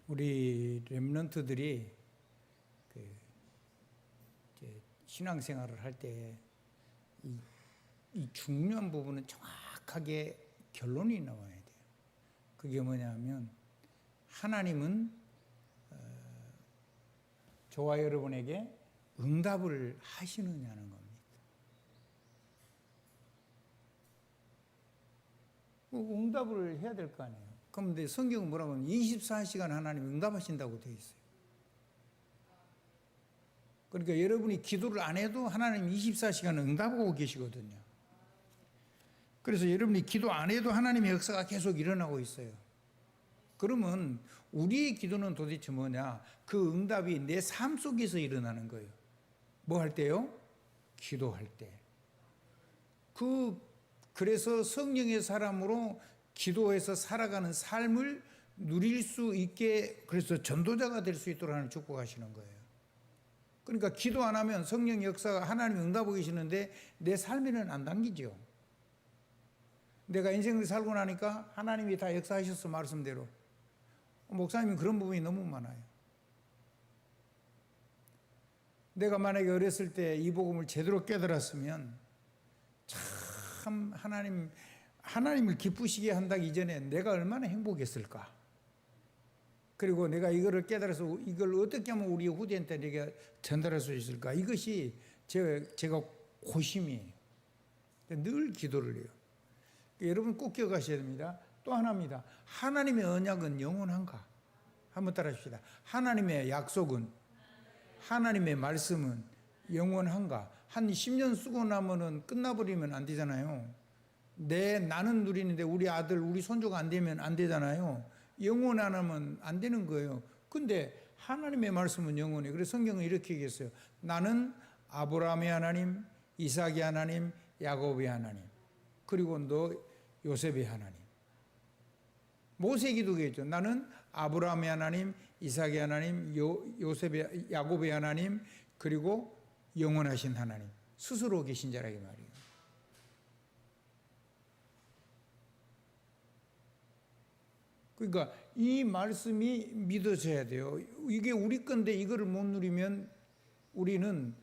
우리 렘넌트들이 신앙생활을 할 때 이 중요한 부분은 정확하게 결론이 나와야 돼요. 그게 뭐냐면 하나님은 저와 여러분에게 응답을 하시느냐는 겁니다. 응답을 해야 될 거 아니에요. 그런데 성경은 뭐라고 하면 24시간 하나님 응답하신다고 되어 있어요. 그러니까 여러분이 기도를 안 해도 하나님 24시간 응답하고 계시거든요. 그래서 여러분이 기도 안 해도 하나님의 역사가 계속 일어나고 있어요. 그러면 우리의 기도는 도대체 뭐냐? 그 응답이 내 삶 속에서 일어나는 거예요. 뭐 할 때요? 기도할 때. 그래서 성령의 사람으로 기도해서 살아가는 삶을 누릴 수 있게, 그래서 전도자가 될 수 있도록 하나님 축복하시는 거예요. 그러니까 기도 안 하면 성령 역사가 하나님 응답하고 계시는데 내 삶에는 안 당기죠. 내가 인생을 살고 나니까 하나님이 다 역사하셨어, 말씀대로. 목사님은 그런 부분이 너무 많아요. 내가 만약에 어렸을 때 이 복음을 제대로 깨달았으면 참 하나님을 기쁘시게 한다기 이전에 내가 얼마나 행복했을까. 그리고 내가 이거를 깨달아서 이걸 어떻게 하면 우리 후대한테 내가 전달할 수 있을까. 이것이 제가 고심이에요. 늘 기도를 해요. 여러분 꼭 기억하셔야 됩니다. 또 하나입니다. 하나님의 언약은 영원한가? 한번 따라 하십시다. 하나님의 약속은, 하나님의 말씀은 영원한가? 한 10년 쓰고 나면은 끝나버리면 안 되잖아요. 나는 누리는데 우리 아들, 우리 손주가 안 되면 안 되잖아요. 영원 안 하면 안 되는 거예요. 근데 하나님의 말씀은 영원해요. 그래서 성경은 이렇게 얘기했어요. 나는 아브라함의 하나님, 이삭의 하나님, 야곱의 하나님, 그리고 너 요셉의 하나님. 모세기도 그랬죠. 나는 아브라함의 하나님, 이삭의 하나님, 요셉의, 야곱의 하나님, 그리고 영원하신 하나님. 스스로 계신 자라 이 말이에요. 그러니까 이 말씀이 믿어져야 돼요. 이게 우리 건데 이거를 못 누리면 우리는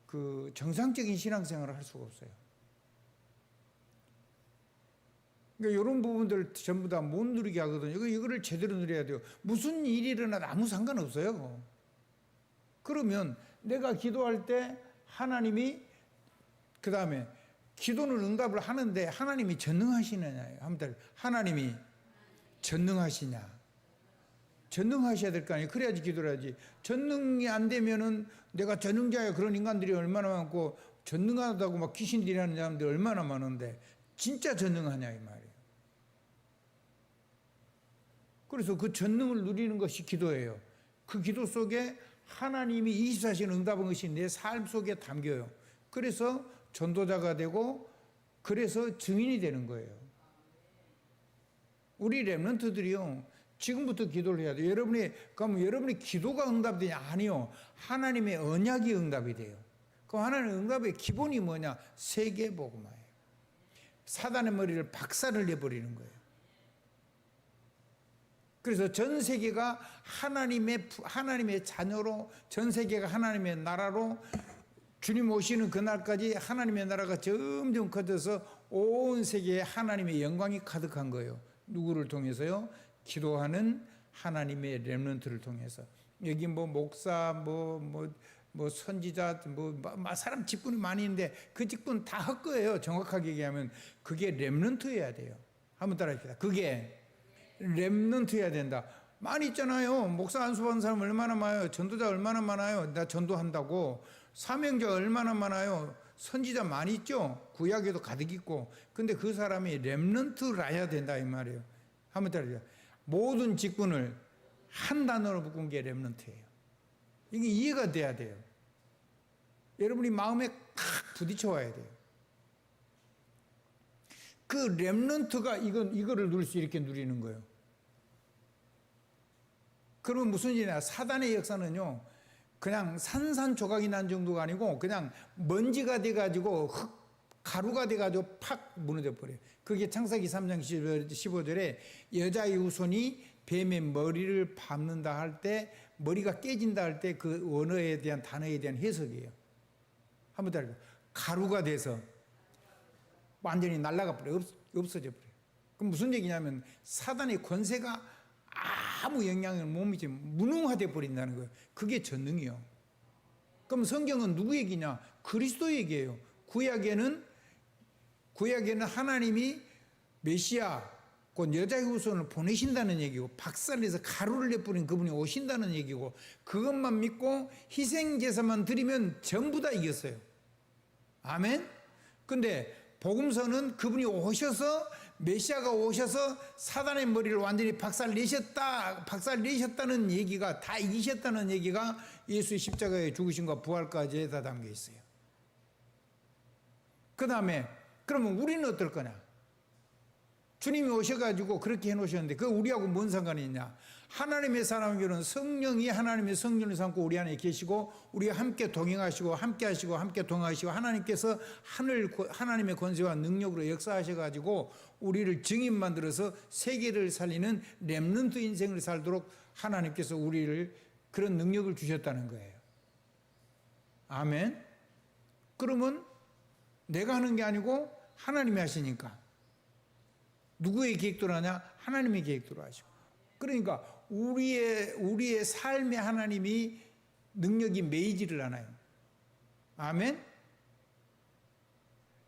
그 정상적인 신앙생활을 할 수가 없어요. 그러니까 이런 부분들 전부 다 못 누리게 하거든요. 이거를 제대로 누려야 돼요. 무슨 일이 일어나도 아무 상관없어요. 그러면 내가 기도할 때 하나님이, 그 다음에 기도는 응답을 하는데 하나님이 전능하시느냐예요. 하나님이 전능하시냐. 전능하셔야 될 거 아니에요. 그래야지 기도를 하지. 전능이 안 되면은 내가 전능자야. 그런 인간들이 얼마나 많고, 전능하다고 막 귀신들이 하는 사람들이 얼마나 많은데 진짜 전능하냐 이 말이에요. 그래서 그 전능을 누리는 것이 기도예요. 그 기도 속에 하나님이 24시간 응답한 것이 내 삶 속에 담겨요. 그래서 전도자가 되고, 그래서 증인이 되는 거예요. 우리 렘넌트들이요, 지금부터 기도를 해야 돼요. 그럼 여러분이 기도가 응답되냐? 아니요. 하나님의 언약이 응답이 돼요. 그럼 하나님의 응답의 기본이 뭐냐? 세계복음화예요. 사단의 머리를 박살을 내버리는 거예요. 그래서 전 세계가 하나님의 자녀로, 전 세계가 하나님의 나라로, 주님 오시는 그날까지 하나님의 나라가 점점 커져서 온 세계에 하나님의 영광이 가득한 거예요. 누구를 통해서요? 기도하는 하나님의 렘넌트를 통해서. 여기 뭐 목사, 뭐 선지자, 사람 직분이 많이 있는데 그 직분 다 헛거예요. 정확하게 얘기하면 그게 렘넌트여야 돼요. 한번 따라합시다. 그게 렘넌트여야 된다. 많이 있잖아요. 목사 안수받은 사람 얼마나 많아요. 전도자 얼마나 많아요. 나 전도한다고. 사명자 얼마나 많아요. 선지자 많이 있죠. 구약에도 가득 있고. 근데 그 사람이 렘넌트라야 된다 이 말이에요. 한번 따라해요. 모든 직분을 한 단어로 묶은 게 렘넌트예요. 이게 이해가 돼야 돼요. 여러분이 마음에 칵 부딪혀 와야 돼요. 그 렘넌트가 이거를 누릴 수 있게 누리는 거예요. 그러면 무슨 일이냐? 사단의 역사는요, 그냥 산산조각이 난 정도가 아니고 그냥 먼지가 돼가지고 가루가 돼가지고 팍 무너져 버려요. 그게 창세기 3장 15절에 여자의 후손이 뱀의 머리를 밟는다 할 때, 머리가 깨진다 할 때 그 원어에 대한 단어에 대한 해석이에요. 한번 더 해볼게요. 가루가 돼서 완전히 날아가 버려요. 없어져 버려요. 그럼 무슨 얘기냐면 사단의 권세가 아무 영향을 못 미치고 무능화돼 버린다는 거예요. 그게 전능이요. 그럼 성경은 누구 얘기냐? 그리스도 얘기예요. 구약에는 하나님이 메시아, 곧 여자의 후손을 보내신다는 얘기고, 박살내서 가루를 내뿌린 그분이 오신다는 얘기고, 그것만 믿고 희생제사만 드리면 전부 다 이겼어요. 아멘? 근데 복음서는 그분이 오셔서, 메시아가 오셔서 사단의 머리를 완전히 박살내셨다는 얘기가, 다 이기셨다는 얘기가 예수의 십자가의 죽으심과 부활까지 다 담겨 있어요. 그 다음에 그러면 우리는 어떨 거냐? 주님이 오셔가지고 그렇게 해놓으셨는데 그 우리하고 뭔 상관이 있냐? 하나님의 사람에게는 성령이 하나님의 성령을 삼고 우리 안에 계시고, 우리와 함께 동행하시고 함께 하시고 함께 동행하시고, 하나님께서 하나님의 권세와 능력으로 역사하셔가지고 우리를 증인 만들어서 세계를 살리는 렘넌트 인생을 살도록 하나님께서 우리를 그런 능력을 주셨다는 거예요. 아멘. 그러면 내가 하는 게 아니고 하나님이 하시니까. 누구의 계획대로 하냐? 하나님의 계획대로 하시고. 그러니까 우리의 삶에 하나님이 능력이 매이지를 않아요. 아멘.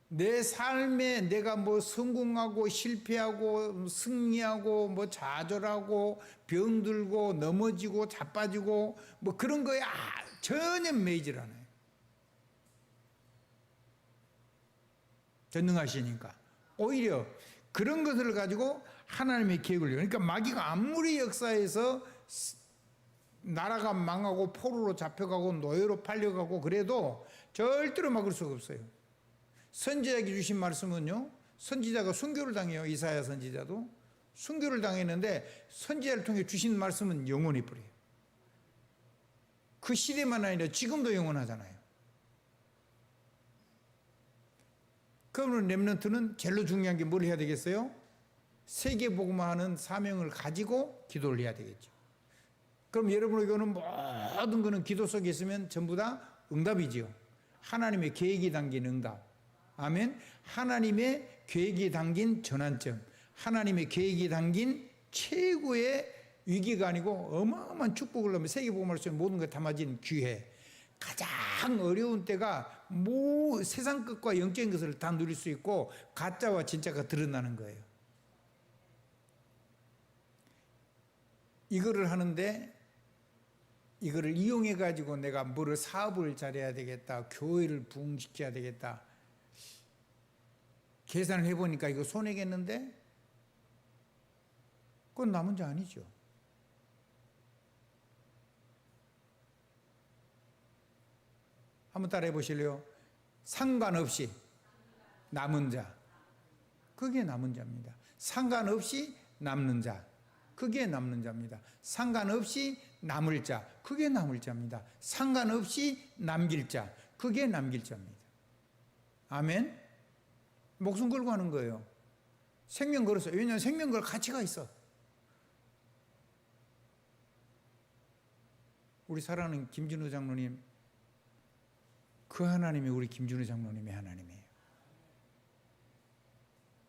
내 삶에 내가 뭐 성공하고 실패하고 승리하고 뭐 좌절하고 병들고 넘어지고 자빠지고 뭐 그런 거에 전혀 매이지를 않아요. 전능하시니까. 오히려 그런 것을 가지고 하나님의 계획을, 그러니까 마귀가 아무리 역사에서 나라가 망하고 포로로 잡혀가고 노예로 팔려가고 그래도 절대로 막을 수가 없어요. 선지자에게 주신 말씀은요, 선지자가 순교를 당해요. 이사야 선지자도 순교를 당했는데 선지자를 통해 주신 말씀은 영원히 뿌려요. 그 시대만 아니라 지금도 영원하잖아요. 그러면 렘넌트는 제일 중요한 게 뭘 해야 되겠어요? 세계복음화하는 사명을 가지고 기도를 해야 되겠죠. 그럼 여러분에게는 모든 것은 기도 속에 있으면 전부 다 응답이지요. 하나님의 계획이 담긴 응답. 아멘. 하나님의 계획이 담긴 전환점. 하나님의 계획이 담긴 최고의 위기가 아니고 어마어마한 축복을 넣으면 세계복음화할 수 있는 모든 걸 담아진 기회. 가장 어려운 때가 세상 것과 영적인 것을 다 누릴 수 있고 가짜와 진짜가 드러나는 거예요. 이거를 하는데 이거를 이용해 가지고 내가 뭐를 사업을 잘해야 되겠다, 교회를 부흥시켜야 되겠다, 계산을 해보니까 이거 손해겠는데? 그건 나 문제 아니죠. 한번 따라해 보실래요? 상관없이 남은 자, 그게 남은 자입니다. 상관없이 남는 자, 그게 남는 자입니다. 상관없이 남을 자, 그게 남을 자입니다. 상관없이 남길 자, 그게 남길 자입니다. 아멘. 목숨 걸고 하는 거예요. 생명 걸었어요. 왜냐하면 생명 걸 가치가 있어. 우리 사랑하는 김진우 장로님, 그 하나님이 우리 김준우 장로님의 하나님이에요.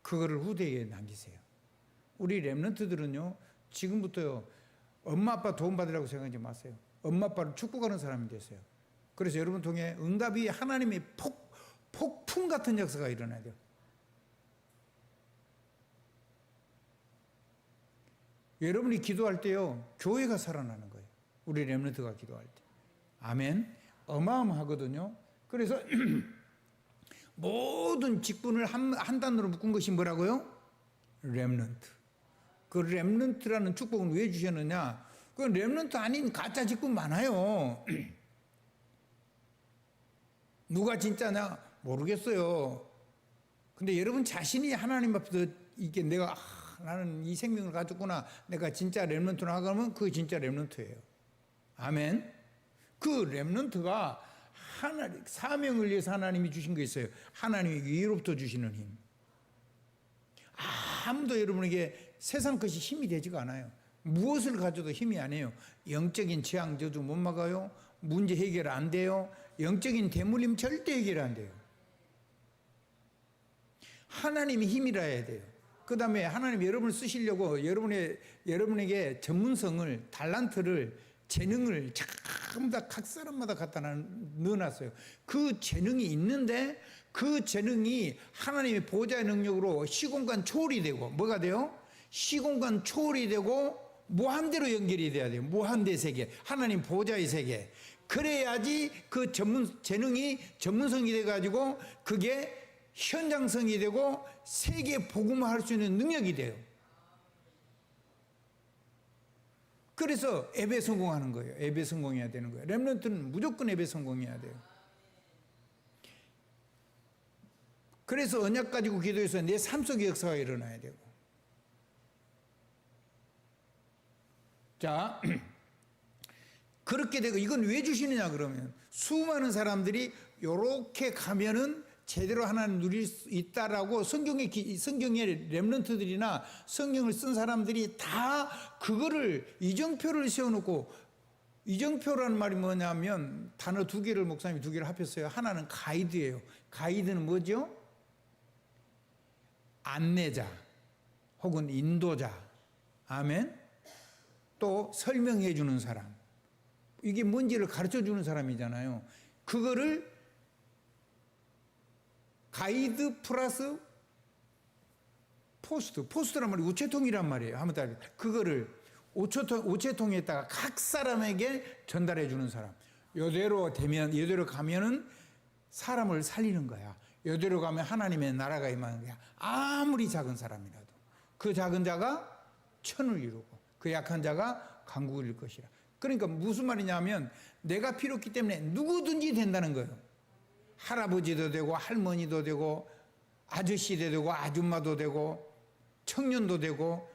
그거를 후대에 남기세요. 우리 렘넌트들은요, 지금부터요, 엄마 아빠 도움받으라고 생각하지 마세요. 엄마 아빠를 축복하는 사람이 되세요. 그래서 여러분 통해 응답이 하나님의 폭풍 같은 역사가 일어나야 돼요. 여러분이 기도할 때요, 교회가 살아나는 거예요. 우리 렘넌트가 기도할 때. 아멘. 어마어마하거든요. 그래서 모든 직분을 한 단어로 묶은 것이 뭐라고요? 렘넌트. 그 렘넌트라는 축복은 왜 주셨느냐? 그 렘넌트 아닌 가짜 직분 많아요. 누가 진짜냐? 모르겠어요. 근데 여러분 자신이 하나님 앞에서 이게 내가 나는 이 생명을 가졌구나, 내가 진짜 렘넌트로 하면 그게 진짜 렘넌트예요. 아멘. 그 렘넌트가 하나님, 사명을 위해서 하나님이 주신 거 있어요. 하나님이 위로부터 주시는 힘. 아무도 여러분에게 세상 것이 힘이 되지가 않아요. 무엇을 가져도 힘이 아니에요. 영적인 재앙 저주 못 막아요. 문제 해결 안 돼요. 영적인 대물림 절대 해결 안 돼요. 하나님이 힘이라 해야 돼요. 그 다음에 하나님 여러분을 쓰시려고 여러분에게 전문성을, 달란트를, 재능을 전부 다 각 사람마다 갖다 넣어놨어요. 그 재능이 있는데 그 재능이 하나님의 보좌의 능력으로 시공간 초월이 되고, 뭐가 돼요? 시공간 초월이 되고 무한대로 연결이 돼야 돼요. 무한대 세계, 하나님 보좌의 세계. 그래야지 그 재능이 전문성이 돼가지고 그게 현장성이 되고 세계 복음화할 수 있는 능력이 돼요. 그래서 예배 성공하는 거예요. 예배 성공해야 되는 거예요. 렘넌트는 무조건 예배 성공해야 돼요. 그래서 언약 가지고 기도해서 내 삶 속의 역사가 일어나야 되고. 자, 그렇게 되고, 이건 왜 주시느냐 그러면 수많은 사람들이 요렇게 가면은 제대로 하나님 누릴 수 있다라고 성경의 렘넌트들이나 성경을 쓴 사람들이 다 그거를 이정표를 세워놓고, 이정표라는 말이 뭐냐면 단어 두 개를 목사님이 두 개를 합했어요. 하나는 가이드예요. 가이드는 뭐죠? 안내자 혹은 인도자. 아멘. 또 설명해 주는 사람. 이게 뭔지를 가르쳐 주는 사람이잖아요. 그거를 가이드 플러스 포스트란 말이 우체통이란 말이에요. 한번 따라. 그거를 우체통에다가 각 사람에게 전달해 주는 사람. 요대로 가면은 사람을 살리는 거야. 요대로 가면 하나님의 나라가 임하는 거야. 아무리 작은 사람이라도. 그 작은 자가 천을 이루고 그 약한 자가 강국을 이룰 것이라. 그러니까 무슨 말이냐면 내가 필요 없기 때문에 누구든지 된다는 거예요. 할아버지도 되고 할머니도 되고 아저씨도 되고 아줌마도 되고 청년도 되고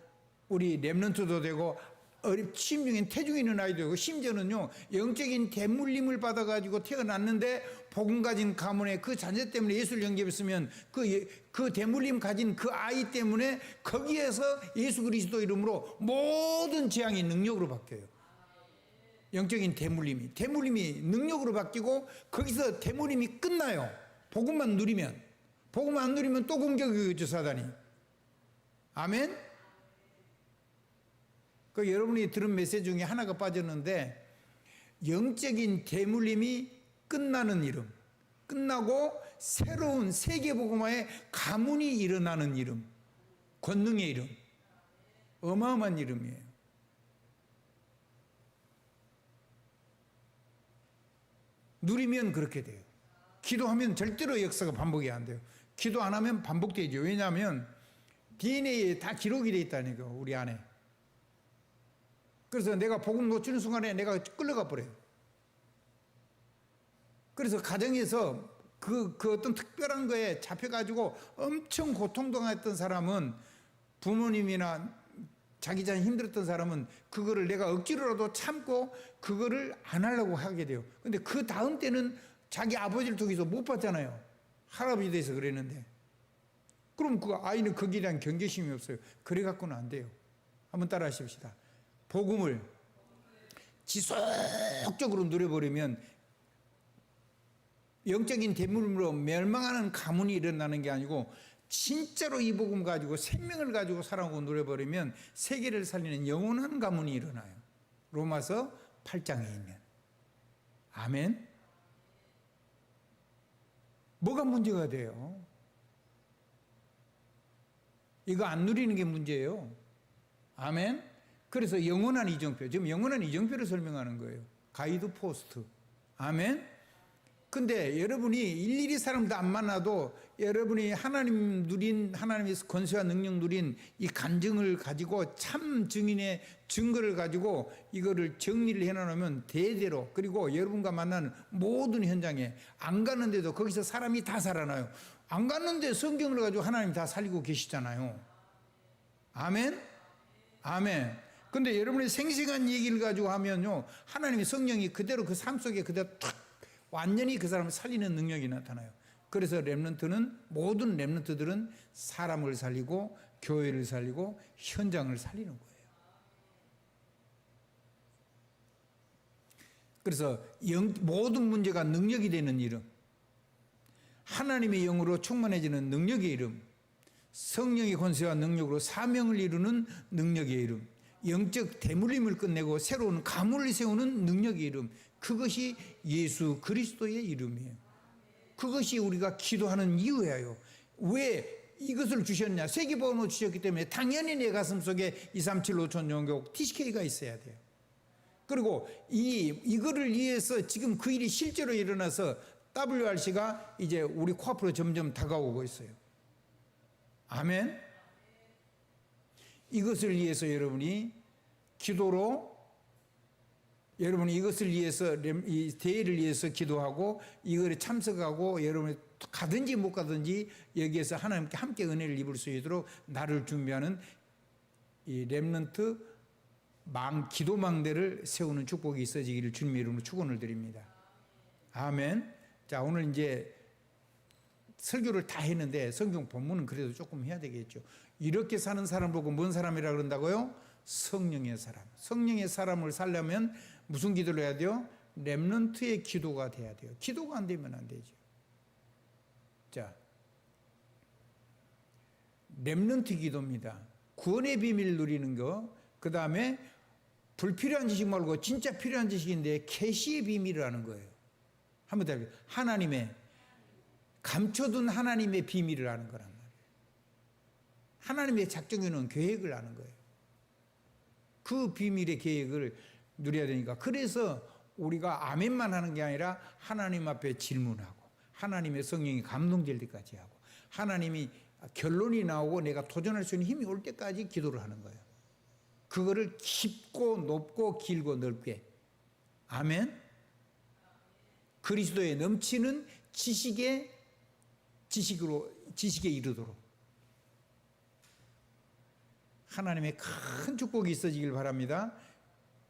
우리 렘넌트도 되고 심중엔 태중에 있는 아이도 되고 심지어는요 영적인 대물림을 받아가지고 태어났는데 복음 가진 가문에 그 자녀 때문에 예수를 영접했으면 그 대물림 가진 그 아이 때문에 거기에서 예수 그리스도 이름으로 모든 재앙이 능력으로 바뀌어요. 영적인 대물림이 능력으로 바뀌고 거기서 대물림이 끝나요. 복음만 누리면. 복음 안 누리면 또 공격이겠죠, 사단이. 아멘. 그 여러분이 들은 메시지 중에 하나가 빠졌는데 영적인 대물림이 끝나는 이름, 끝나고 새로운 세계 복음화의 가문이 일어나는 이름, 권능의 이름, 어마어마한 이름이에요. 누리면 그렇게 돼요. 기도하면 절대로 역사가 반복이 안 돼요. 기도 안 하면 반복되죠. 왜냐하면 DNA에 다 기록이 돼 있다니까, 우리 안에. 그래서 내가 복음 놓치는 순간에 내가 끌려가 버려요. 그래서 가정에서 그 어떤 특별한 거에 잡혀가지고 엄청 고통당했던 사람은, 부모님이나 자기 자신 힘들었던 사람은 그거를 내가 억지로라도 참고 그거를 안 하려고 하게 돼요. 근데 그 다음 때는 자기 아버지를 통해서 못 봤잖아요. 할아버지 돼서 그랬는데. 그럼 그 아이는 거기에 대한 경계심이 없어요. 그래 갖고는 안 돼요. 한번 따라 하십시다. 복음을 지속적으로 누려버리면 영적인 대물림으로 멸망하는 가문이 일어나는 게 아니고 진짜로 이 복음 가지고 생명을 가지고 살아오고 누려버리면 세계를 살리는 영원한 가문이 일어나요. 로마서 8장에 있는. 아멘. 뭐가 문제가 돼요? 이거 안 누리는 게 문제예요. 아멘. 그래서 영원한 이정표, 지금 영원한 이정표를 설명하는 거예요. 가이드 포스트. 아멘. 근데 여러분이 일일이 사람도 안 만나도 여러분이 하나님의 권세와 능력 누린 이 간증을 가지고 참 증인의 증거를 가지고 이거를 정리를 해놓으면 대대로, 그리고 여러분과 만나는 모든 현장에 안 갔는데도 거기서 사람이 다 살아나요. 안 갔는데 성경을 가지고 하나님 다 살리고 계시잖아요. 아멘. 아멘. 근데 여러분의 생생한 얘기를 가지고 하면요, 하나님의 성령이 그대로 그 삶 속에 그대로 탁 완전히 그 사람을 살리는 능력이 나타나요. 그래서 렘넌트는, 모든 렘넌트들은 사람을 살리고 교회를 살리고 현장을 살리는 거예요. 그래서 모든 문제가 능력이 되는 이름, 하나님의 영으로 충만해지는 능력의 이름, 성령의 권세와 능력으로 사명을 이루는 능력의 이름, 영적 대물림을 끝내고 새로운 가문을 세우는 능력의 이름, 그것이 예수 그리스도의 이름이에요. 그것이 우리가 기도하는 이유예요. 왜 이것을 주셨냐? 세계보험을 주셨기 때문에 당연히 내 가슴 속에 2375000 용교국 TCK가 있어야 돼요. 그리고 이거를 위해서 지금 그 일이 실제로 일어나서 WRC가 이제 우리 코앞으로 점점 다가오고 있어요. 아멘. 이것을 위해서 여러분이 기도로, 여러분이 이것을 위해서, 이 대회를 위해서 기도하고 이거에 참석하고 여러분이 가든지 못 가든지 여기에서 하나님께 함께 은혜를 입을 수 있도록 나를 준비하는 이 렘넌트 기도망대를 세우는 축복이 있어지기를 주님의 이름으로 축원을 드립니다. 아멘. 자, 오늘 이제 설교를 다 했는데 성경 본문은 그래도 조금 해야 되겠죠. 이렇게 사는 사람 보고 뭔 사람이라 그런다고요? 성령의 사람. 성령의 사람을 살려면 무슨 기도를 해야 돼요? 렘넌트의 기도가 돼야 돼요. 기도가 안 되면 안 되죠. 자, 렘넌트 기도입니다. 구원의 비밀 누리는 거, 그 다음에 불필요한 지식 말고 진짜 필요한 지식인데 계시의 비밀을 아는 거예요. 한번 더 해볼게요. 하나님의, 감춰둔 하나님의 비밀을 아는 거란 말이에요. 하나님의 작정해놓은 계획을 아는 거예요. 그 비밀의 계획을 누려야 되니까. 그래서 우리가 아멘만 하는 게 아니라 하나님 앞에 질문하고 하나님의 성령이 감동될 때까지 하고 하나님이 결론이 나오고 내가 도전할 수 있는 힘이 올 때까지 기도를 하는 거예요. 그거를 깊고 높고 길고 넓게. 아멘. 그리스도에 넘치는 지식에 이르도록 하나님의 큰 축복이 있어지길 바랍니다.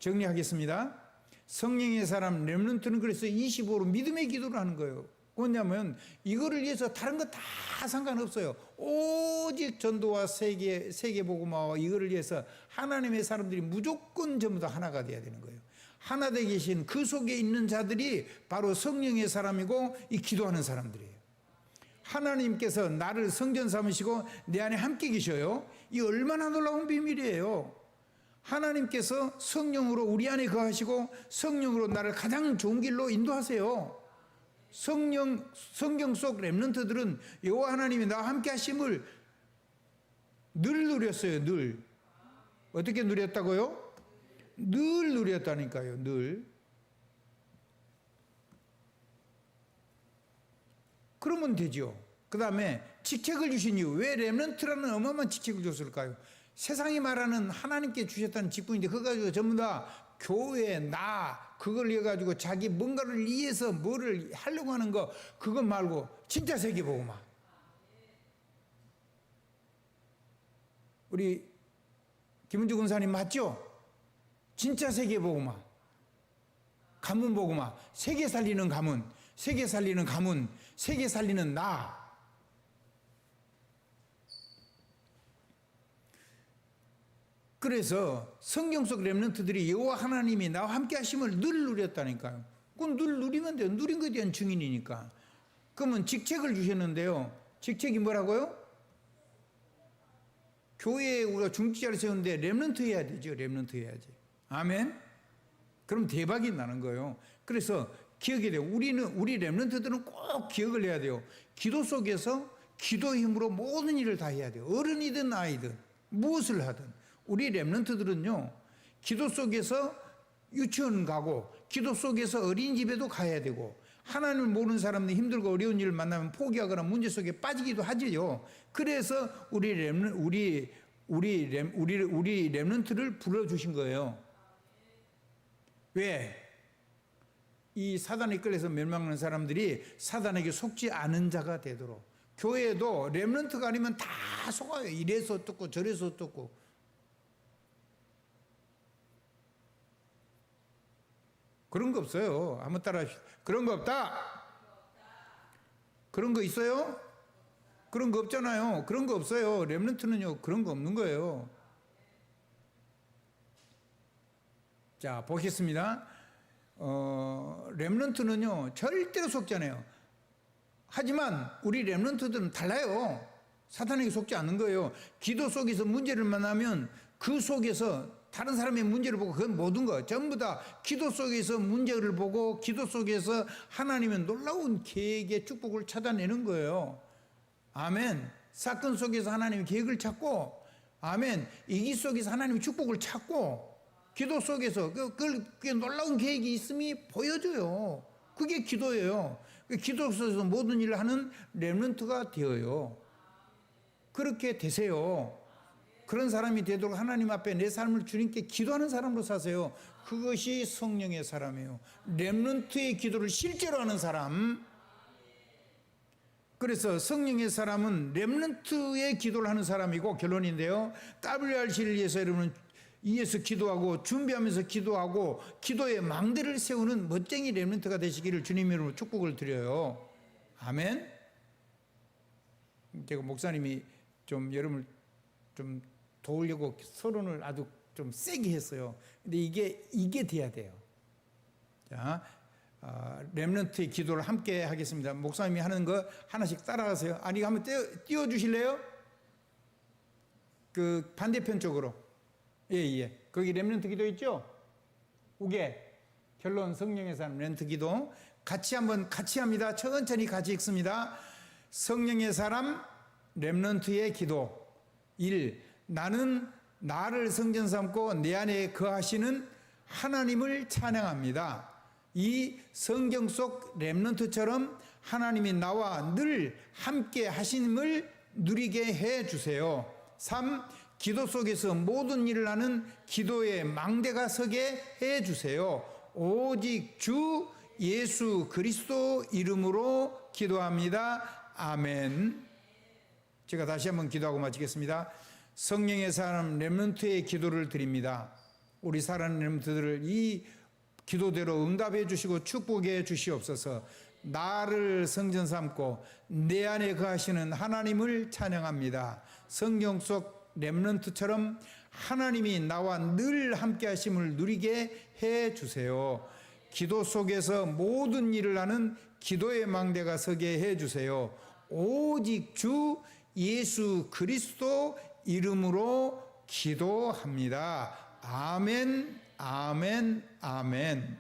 정리하겠습니다. 성령의 사람 렘넌트는 그래서 25로 믿음의 기도를 하는 거예요. 뭐냐면 이거를 위해서 다른 거 다 상관없어요. 오직 전도와 세계 복음화와 이거를 위해서 하나님의 사람들이 무조건 전부 다 하나가 돼야 되는 거예요. 하나 되게 계신 그 속에 있는 자들이 바로 성령의 사람이고 이 기도하는 사람들이에요. 하나님께서 나를 성전 삼으시고 내 안에 함께 계셔요. 이 얼마나 놀라운 비밀이에요. 하나님께서 성령으로 우리 안에 거하시고 성령으로 나를 가장 좋은 길로 인도하세요. 성경 속 렘넌트들은 여호와 하나님이 나와 함께 하심을 늘 누렸어요. 늘. 어떻게 누렸다고요? 늘 누렸다니까요. 늘. 그러면 되죠. 그 다음에 직책을 주신 이유. 왜 렘넌트라는 어마어마한 직책을 줬을까요? 세상이 말하는 하나님께 주셨다는 직분인데 그거 가지고 전부 다 교회, 그걸 해가지고 자기 뭔가를 위해서 뭐를 하려고 하는 거, 그것 말고 진짜 세계복음화. 우리 김은주 군사님 맞죠? 진짜 세계복음화. 가문복음화. 세계 살리는 가문, 세계 살리는 가문, 세계 살리는 나. 그래서 성경 속 렘넌트들이 여호와 하나님이 나와 함께 하심을 늘 누렸다니까요. 그건 늘 누리면 돼요. 누린 것에 대한 증인이니까. 그러면 직책을 주셨는데요. 직책이 뭐라고요? 교회에 우리가 중직자를 세우는데 렘넌트 해야 되죠. 렘넌트 해야지. 아멘. 그럼 대박이 나는 거예요. 그래서 기억해야 돼요. 우리 렘넌트들은 꼭 기억을 해야 돼요. 기도 속에서 기도의 힘으로 모든 일을 다 해야 돼요. 어른이든 아이든 무엇을 하든. 우리 렘넌트들은요, 기도 속에서 유치원 가고, 기도 속에서 어린이집에도 가야 되고, 하나님을 모르는 사람들이 힘들고 어려운 일을 만나면 포기하거나 문제 속에 빠지기도 하지요. 그래서 우리 렘넌트를 불러주신 거예요. 왜? 이 사단에 끌려서 멸망하는 사람들이 사단에게 속지 않은 자가 되도록. 교회에도 렘넌트가 아니면 다 속아요. 이래서 어떻고 저래서 어떻고. 그런 거 없어요. 한번 따라 합시다. 그런 거 없다. 그런 거 있어요? 그런 거 없잖아요. 그런 거 없어요. 렘넌트는요, 그런 거 없는 거예요. 자, 보겠습니다. 렘넌트는요, 절대로 속지 않아요. 하지만 우리 렘넌트들은 달라요. 사탄에게 속지 않는 거예요. 기도 속에서 문제를 만나면 그 속에서 다른 사람의 문제를 보고 그건 모든 거 전부 다 기도 속에서 문제를 보고 기도 속에서 하나님의 놀라운 계획의 축복을 찾아내는 거예요. 아멘. 사건 속에서 하나님의 계획을 찾고, 아멘. 이기 속에서 하나님의 축복을 찾고, 기도 속에서 그 놀라운 계획이 있음이 보여져요. 그게 기도예요. 기도 속에서 모든 일을 하는 렘넌트가 되어요. 그렇게 되세요. 그런 사람이 되도록 하나님 앞에 내 삶을 주님께 기도하는 사람으로 사세요. 그것이 성령의 사람이에요. 렘넌트의 기도를 실제로 하는 사람. 그래서 성령의 사람은 렘넌트의 기도를 하는 사람이고, 결론인데요, WRC를 위해서 여러분은 위해서 기도하고 준비하면서 기도하고 기도의 망대를 세우는 멋쟁이 렘넌트가 되시기를 주님 이름으로 축복을 드려요. 아멘. 제가 목사님이 좀 여러분을 좀 도우려고 서론을 아주 좀 세게 했어요. 근데 이게 돼야 돼요. 자, 렘넌트의 기도를 함께 하겠습니다. 목사님이 하는 거 하나씩 따라가세요. 아니, 한번 띄워주실래요? 그 반대편 쪽으로. 예. 거기 렘넌트 기도 있죠? 우게 결론 성령의 사람 렘넌트 기도 같이 합니다. 천천히 같이 읽습니다. 성령의 사람 렘넌트의 기도. 1. 나는 나를 성전 삼고 내 안에 거하시는 하나님을 찬양합니다. 2. 성경 속 렘넌트처럼 하나님이 나와 늘 함께 하심을 누리게 해 주세요. 3. 기도 속에서 모든 일을 하는 기도의 망대가 서게 해 주세요. 오직 주 예수 그리스도 이름으로 기도합니다. 아멘. 제가 다시 한번 기도하고 마치겠습니다. 성령의 사람 렘넌트의 기도를 드립니다. 우리 사랑하는 렘넌트들을 이 기도대로 응답해 주시고 축복해 주시옵소서. 나를 성전 삼고 내 안에 거하시는 하나님을 찬양합니다. 성경 속 렘넌트처럼 하나님이 나와 늘 함께 하심을 누리게 해 주세요. 기도 속에서 모든 일을 하는 기도의 망대가 서게 해 주세요. 오직 주 예수 그리스도 이름으로 기도합니다. 아멘, 아멘, 아멘.